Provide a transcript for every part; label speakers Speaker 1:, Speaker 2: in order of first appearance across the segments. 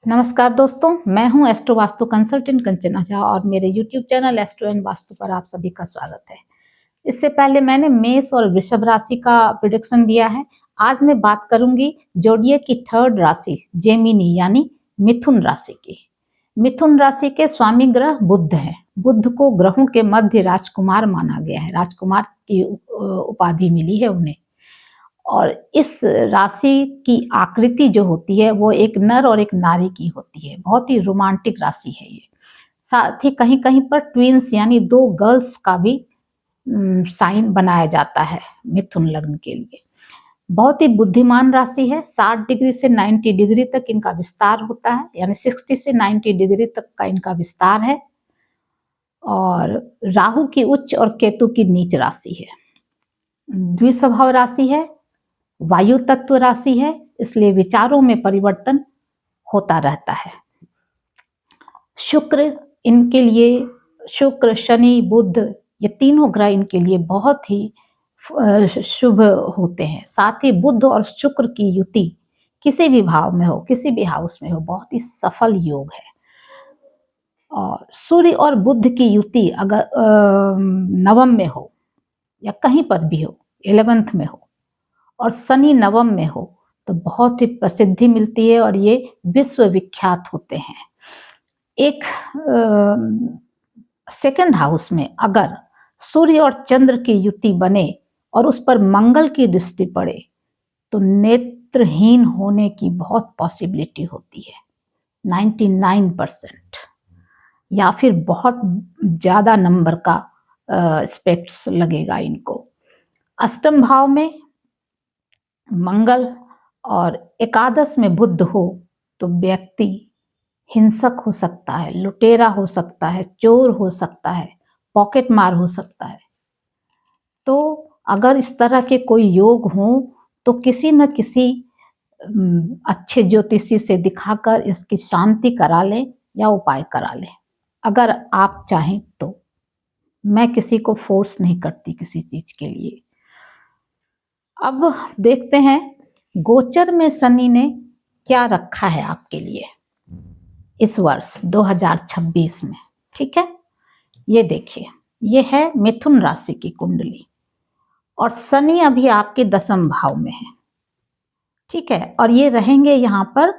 Speaker 1: नमस्कार दोस्तों, मैं हूं एस्ट्रो वास्तु कंसल्टेंट कंचना झा और मेरे YouTube channel astro and vastu पर आप सभी का स्वागत है। इससे पहले मैंने मेष और वृषभ राशि का प्रेडिक्शन दिया है। आज मैं बात करूंगी जोडिएक की थर्ड राशि जेमिनी यानी मिथुन राशि की। मिथुन राशि के स्वामी ग्रह बुध हैं। बुध को ग्रहों के मध्य राजकुमार माना गया है। राजकुमार की उपाधि मिली है उन्हें। और इस राशि की आकृति जो होती है वो एक नर और एक नारी की होती है। बहुत ही रोमांटिक राशि है ये। साथ ही कहीं कहीं पर ट्विंस यानी दो गर्ल्स का भी साइन बनाया जाता है मिथुन लग्न के लिए। बहुत ही बुद्धिमान राशि है। 60 डिग्री से 90 डिग्री तक इनका विस्तार होता है, यानी 60 से 90 डिग्री तक का इनका विस्तार है। और राहु की उच्च और केतु की नीच राशि है। द्विस्वभाव राशि है, वायु तत्व राशि है, इसलिए विचारों में परिवर्तन होता रहता है। शुक्र इनके लिए, शुक्र शनि बुध ये तीनों ग्रह इनके लिए बहुत ही शुभ होते हैं। साथ ही बुध और शुक्र की युति किसी भी भाव में हो, किसी भी हाउस में हो, बहुत ही सफल योग है। और सूर्य और बुध की युति अगर नवम में हो या कहीं पर भी हो, 11th में हो, और शनि नवम में हो तो बहुत ही प्रसिद्धि मिलती है और ये विश्व विख्यात होते हैं। एक सेकंड हाउस में अगर सूर्य और चंद्र की युति बने और उस पर मंगल की दृष्टि पड़े तो नेत्रहीन होने की बहुत पॉसिबिलिटी होती है, 99%, या फिर बहुत ज्यादा नंबर का स्पेक्ट्स लगेगा इनको। अष्टम भाव में मंगल और एकादश में बुध हो तो व्यक्ति हिंसक हो सकता है, लुटेरा हो सकता है, चोर हो सकता है, पॉकेट मार हो सकता है। तो अगर इस तरह के कोई योग हो तो किसी न किसी अच्छे ज्योतिषी से दिखाकर इसकी शांति करा लें या उपाय करा लें, अगर आप चाहें तो। मैं किसी को फोर्स नहीं करती किसी चीज के लिए। अब देखते हैं गोचर में शनि ने क्या रखा है आपके लिए इस वर्ष 2026 में। ठीक है, ये देखिए, ये है मिथुन राशि की कुंडली और शनि अभी आपके 10वें भाव में है। ठीक है, और ये रहेंगे यहाँ पर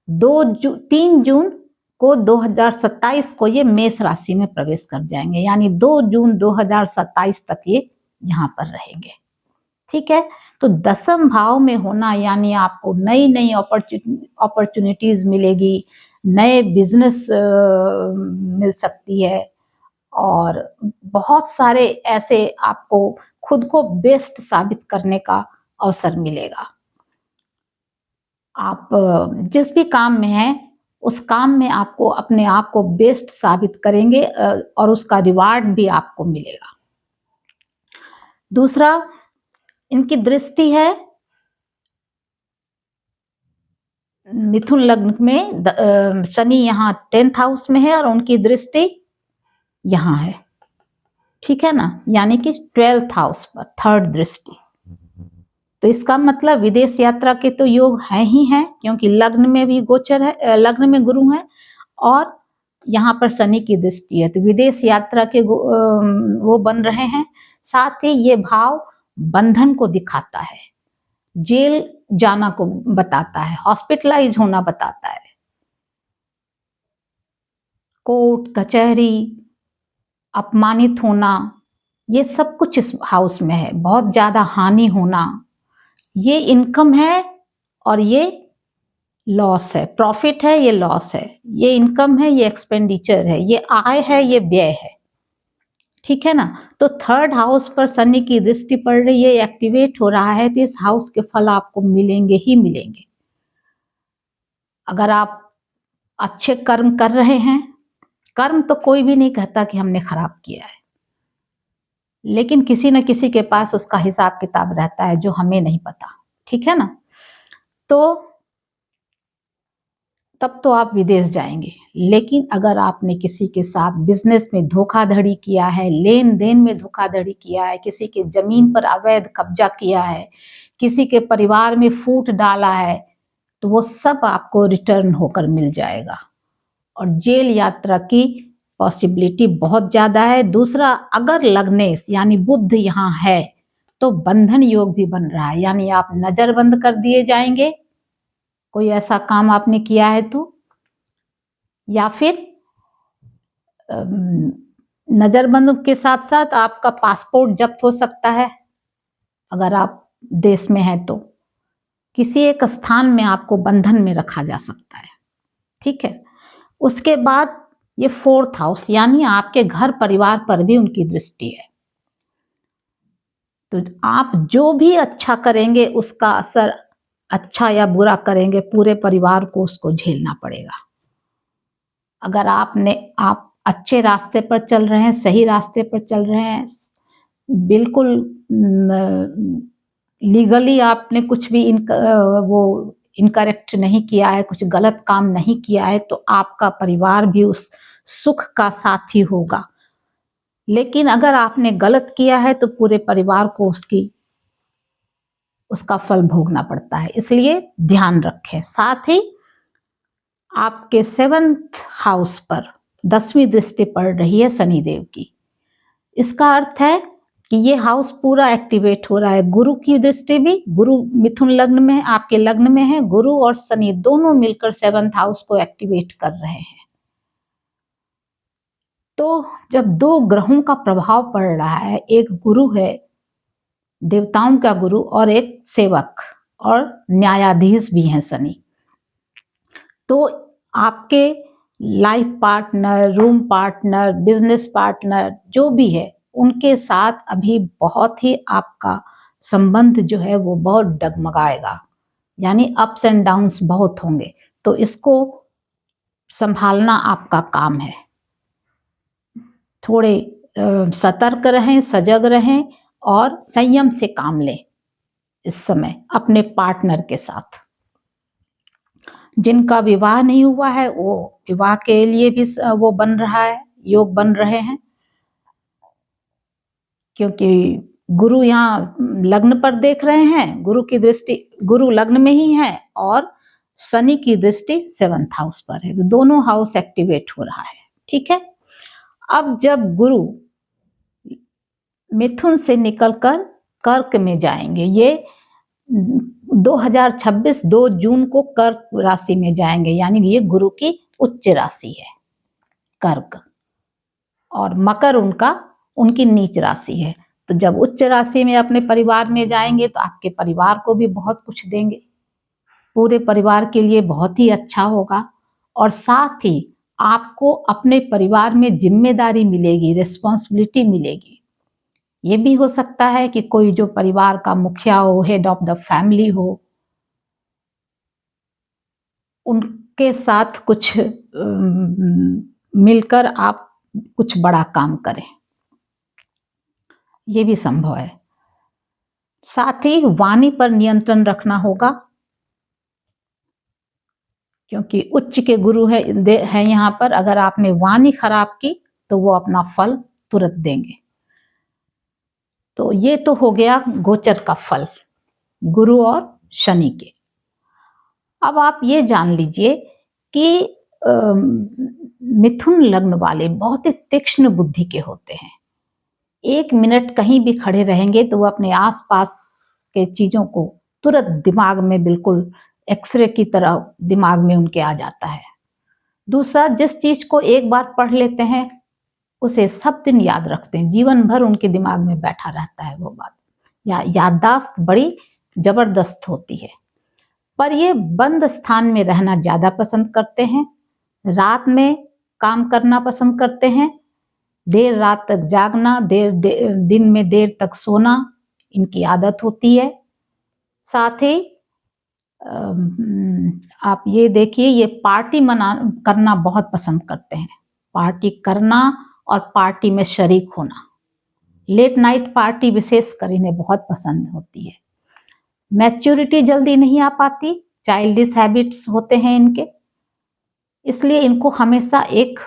Speaker 1: 3 जून को 2027 को ये मेष राशि में प्रवेश कर जाएंगे, यानी 2 जून 2027 तक ये यहाँ पर रहेंगे। ठीक है, तो 10वें भाव में होना यानी आपको नई नई अपॉर्चुनिटीज मिलेगी, नए बिजनेस मिल सकती है और बहुत सारे ऐसे आपको खुद को बेस्ट साबित करने का अवसर मिलेगा। आप जिस भी काम में हैं उस काम में आपको अपने आप को बेस्ट साबित करेंगे और उसका रिवार्ड भी आपको मिलेगा। दूसरा, इनकी दृष्टि है मिथुन लग्न में, शनि यहाँ 10th हाउस में है और उनकी दृष्टि यहाँ है। ठीक है ना, यानी कि 12th हाउस पर थर्ड दृष्टि। तो इसका मतलब विदेश यात्रा के तो योग है ही हैं, क्योंकि लग्न में भी गोचर है, लग्न में गुरु है और यहाँ पर शनि की दृष्टि है, तो विदेश यात्रा के वो बन रहे हैं। साथ ही ये भाव बंधन को दिखाता है, जेल जाना को बताता है, हॉस्पिटलाइज होना बताता है, कोर्ट कचहरी, अपमानित होना, ये सब कुछ इस हाउस में है। बहुत ज्यादा हानि होना, ये इनकम है और ये लॉस है। प्रॉफिट है, ये लॉस है। ये इनकम है, ये एक्सपेंडिचर है। ये आय है, ये व्यय है। ठीक है ना, तो थर्ड हाउस पर शनि की दृष्टि पड़ रही है, एक्टिवेट हो रहा है, तो इस हाउस के फल आपको मिलेंगे ही मिलेंगे। अगर आप अच्छे कर्म कर रहे हैं, कर्म तो कोई भी नहीं कहता कि हमने खराब किया है, लेकिन किसी न किसी के पास उसका हिसाब किताब रहता है जो हमें नहीं पता। ठीक है ना, तो तब तो आप विदेश जाएंगे। लेकिन अगर आपने किसी के साथ बिजनेस में धोखाधड़ी किया है, लेन देन में धोखाधड़ी किया है, किसी के जमीन पर अवैध कब्जा किया है, किसी के परिवार में फूट डाला है, तो वो सब आपको रिटर्न होकर मिल जाएगा। और जेल यात्रा की पॉसिबिलिटी बहुत ज़्यादा है। दूसरा, अगर लग्नेश यानी बुध यहाँ है तो बंधन योग भी बन रहा है, यानी आप नज़रबंद कर दिए जाएंगे, कोई ऐसा काम आपने किया है तो, या फिर नज़रबंद के साथ साथ आपका पासपोर्ट जब्त हो सकता है अगर आप देश में हैं तो। किसी एक स्थान में आपको बंधन में रखा जा सकता है, ठीक है। उसके बाद ये 4th हाउस यानी आपके घर परिवार पर भी उनकी दृष्टि है, तो आप जो भी अच्छा करेंगे उसका असर, अच्छा या बुरा करेंगे, पूरे परिवार को उसको झेलना पड़ेगा। अगर आप अच्छे रास्ते पर चल रहे हैं, सही रास्ते पर चल रहे हैं, बिल्कुल लीगली आपने कुछ भी इनकरेक्ट नहीं किया है, कुछ गलत काम नहीं किया है, तो आपका परिवार भी उस सुख का साथी होगा। लेकिन अगर आपने गलत किया है तो पूरे परिवार को उसका फल भोगना पड़ता है, इसलिए ध्यान रखें। साथ ही आपके 7th हाउस पर 10वीं दृष्टि पड़ रही है शनिदेव की। इसका अर्थ है कि ये हाउस पूरा एक्टिवेट हो रहा है। गुरु की दृष्टि भी, गुरु मिथुन लग्न में, आपके लग्न में है, गुरु और शनि दोनों मिलकर 7th हाउस को एक्टिवेट कर रहे हैं। तो जब दो ग्रहों का प्रभाव पड़ रहा है, एक गुरु है, देवताओं का गुरु, और एक सेवक और न्यायाधीश भी हैं शनि, तो आपके life partner, room partner, business partner जो भी है, उनके साथ अभी बहुत ही आपका संबंध जो है वो बहुत डगमगाएगा, यानी अप्स एंड डाउन्स बहुत होंगे। तो इसको संभालना आपका काम है। थोड़े सतर्क रहें, सजग रहें और संयम से काम लें इस समय अपने पार्टनर के साथ। जिनका विवाह नहीं हुआ है वो विवाह के लिए भी वो बन रहा है, योग बन रहे हैं, क्योंकि गुरु यहाँ लग्न पर देख रहे हैं, गुरु की दृष्टि, गुरु लग्न में ही है और शनि की दृष्टि 7th हाउस पर है, तो दोनों हाउस एक्टिवेट हो रहा है, ठीक है। अब जब गुरु मिथुन से निकलकर कर्क में जाएंगे, ये 2026 2 जून को कर्क राशि में जाएंगे, यानी ये गुरु की उच्च राशि है कर्क, और मकर उनकी नीच राशि है। तो जब उच्च राशि में अपने परिवार में जाएंगे तो आपके परिवार को भी बहुत कुछ देंगे, पूरे परिवार के लिए बहुत ही अच्छा होगा। और साथ ही आपको अपने परिवार में जिम्मेदारी मिलेगी, रिस्पॉन्सिबिलिटी मिलेगी। ये भी हो सकता है कि कोई जो परिवार का मुखिया हो, हेड ऑफ द फैमिली हो, उनके साथ कुछ मिलकर आप कुछ बड़ा काम करें, ये भी संभव है। साथ ही वाणी पर नियंत्रण रखना होगा, क्योंकि उच्च के गुरु है यहाँ पर। अगर आपने वाणी खराब की तो वो अपना फल तुरंत देंगे। तो ये तो हो गया गोचर का फल गुरु और शनि के। अब आप ये जान लीजिए कि मिथुन लग्न वाले बहुत ही तीक्ष्ण बुद्धि के होते हैं। 1 मिनट कहीं भी खड़े रहेंगे तो वो अपने आसपास के चीजों को तुरंत दिमाग में, बिल्कुल एक्सरे की तरह दिमाग में उनके आ जाता है। दूसरा, जिस चीज को एक बार पढ़ लेते हैं उसे सब दिन याद रखते हैं, जीवन भर उनके दिमाग में बैठा रहता है वो बात, या याददाश्त बड़ी जबरदस्त होती है। पर ये बंद स्थान में रहना ज्यादा पसंद करते हैं, रात में काम करना पसंद करते हैं, देर रात तक जागना, दिन में देर तक सोना इनकी आदत होती है। साथ ही आप ये देखिए, ये पार्टी करना बहुत पसंद करते हैं, पार्टी करना और पार्टी में शरीक होना। लेट नाइट पार्टी विशेषकर इन्हें बहुत पसंद होती है। मैच्योरिटी जल्दी नहीं आ पाती, चाइल्डिश हैबिट्स होते हैं इनके, इसलिए इनको हमेशा एक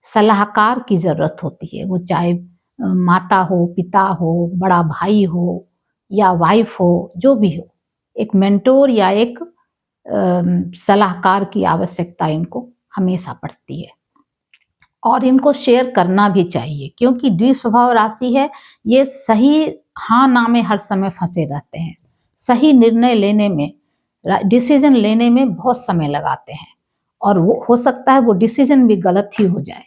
Speaker 1: सलाहकार की जरूरत होती है। वो चाहे माता हो, पिता हो, बड़ा भाई हो या वाइफ हो, जो भी हो, एक मेंटोर या एक सलाहकार की आवश्यकता इनको हमेशा पड़ती है और इनको शेयर करना भी चाहिए, क्योंकि द्विस्वभाव राशि है। ये सही हाँ ना में हर समय फंसे रहते हैं, सही निर्णय लेने में, डिसीजन लेने में बहुत समय लगाते हैं और वो हो सकता है वो डिसीजन भी गलत ही हो जाए।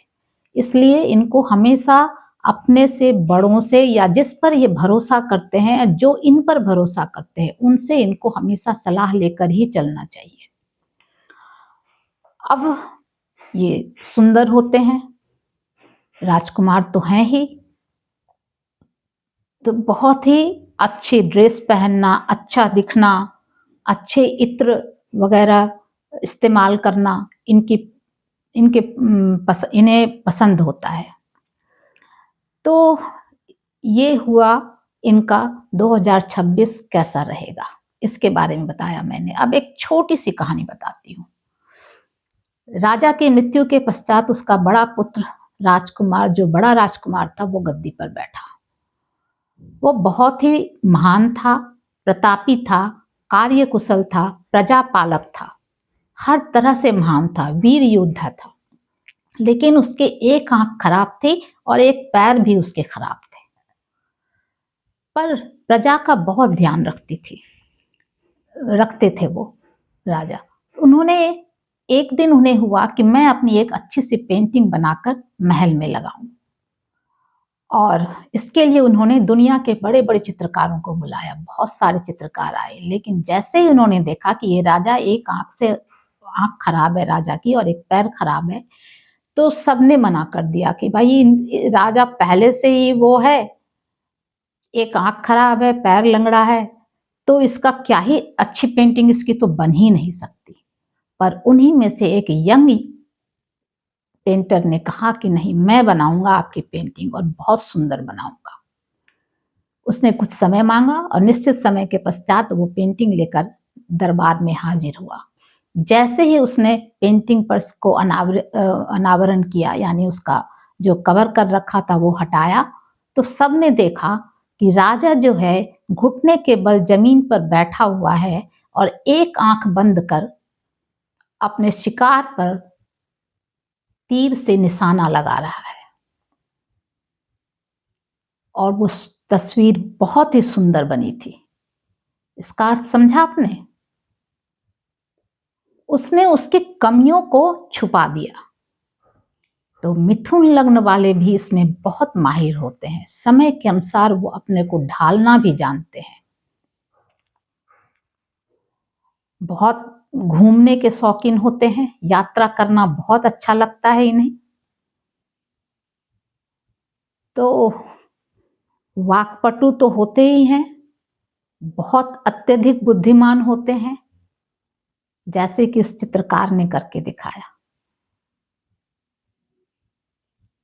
Speaker 1: इसलिए इनको हमेशा अपने से बड़ों से या जिस पर ये भरोसा करते हैं, जो इन पर भरोसा करते हैं, उनसे इनको हमेशा सलाह लेकर ही चलना चाहिए। अब ये सुंदर होते हैं, राजकुमार तो हैं ही, तो बहुत ही अच्छी ड्रेस पहनना, अच्छा दिखना, अच्छे इत्र वगैरह इस्तेमाल करना इनकी इनके इन्हें पसंद होता है। तो ये हुआ इनका 2026 कैसा रहेगा, इसके बारे में बताया मैंने। अब एक छोटी सी कहानी बताती हूँ। राजा की मृत्यु के पश्चात उसका बड़ा पुत्र राजकुमार, जो बड़ा राजकुमार था, वो गद्दी पर बैठा। वो बहुत ही महान था, प्रतापी था, कार्यकुशल था, प्रजापालक था, हर तरह से महान था, वीर योद्धा था। लेकिन उसके एक आंख खराब थी और एक पैर भी उसके खराब थे, पर प्रजा का बहुत ध्यान रखते थे वो राजा। उन्होंने एक दिन उन्हें हुआ कि मैं अपनी एक अच्छी सी पेंटिंग बनाकर महल में लगाऊं, और इसके लिए उन्होंने दुनिया के बड़े बड़े चित्रकारों को बुलाया। बहुत सारे चित्रकार आए, लेकिन जैसे ही उन्होंने देखा कि ये राजा, एक आंख खराब है राजा की और एक पैर खराब है, तो सबने मना कर दिया कि भाई राजा पहले से ही वो है, एक आंख खराब है, पैर लंगड़ा है, तो इसका क्या ही अच्छी पेंटिंग इसकी तो बन ही नहीं सकती। पर उन्हीं में से एक यंग पेंटर ने कहा कि नहीं, मैं बनाऊंगा आपकी पेंटिंग और बहुत सुंदर बनाऊंगा। उसने कुछ समय मांगा और निश्चित समय के पश्चात वो पेंटिंग लेकर दरबार में हाजिर हुआ। जैसे ही उसने पेंटिंग पर को अनावरण किया, यानी उसका जो कवर कर रखा था वो हटाया, तो सबने देखा कि राजा जो है घुटने के बल जमीन पर बैठा हुआ है और एक आंख बंद कर अपने शिकार पर तीर से निशाना लगा रहा है। और वो तस्वीर बहुत ही सुंदर बनी थी। इसका अर्थ समझा आपने? उसने उसकी कमियों को छुपा दिया। तो मिथुन लग्न वाले भी इसमें बहुत माहिर होते हैं, समय के अनुसार वो अपने को ढालना भी जानते हैं। बहुत घूमने के शौकीन होते हैं, यात्रा करना बहुत अच्छा लगता है इन्हें। तो वाक्पटु तो होते ही हैं, बहुत अत्यधिक बुद्धिमान होते हैं, जैसे कि इस चित्रकार ने करके दिखाया।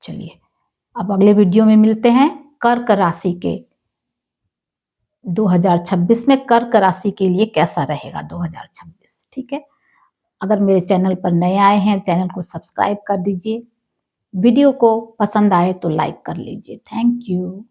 Speaker 1: चलिए अब अगले वीडियो में मिलते हैं। कर्क राशि के 2026 में कर्क राशि के लिए कैसा रहेगा 2026, ठीक है। अगर मेरे चैनल पर नए आए हैं, चैनल को सब्सक्राइब कर दीजिए। वीडियो को पसंद आए तो लाइक कर लीजिए। Thank you.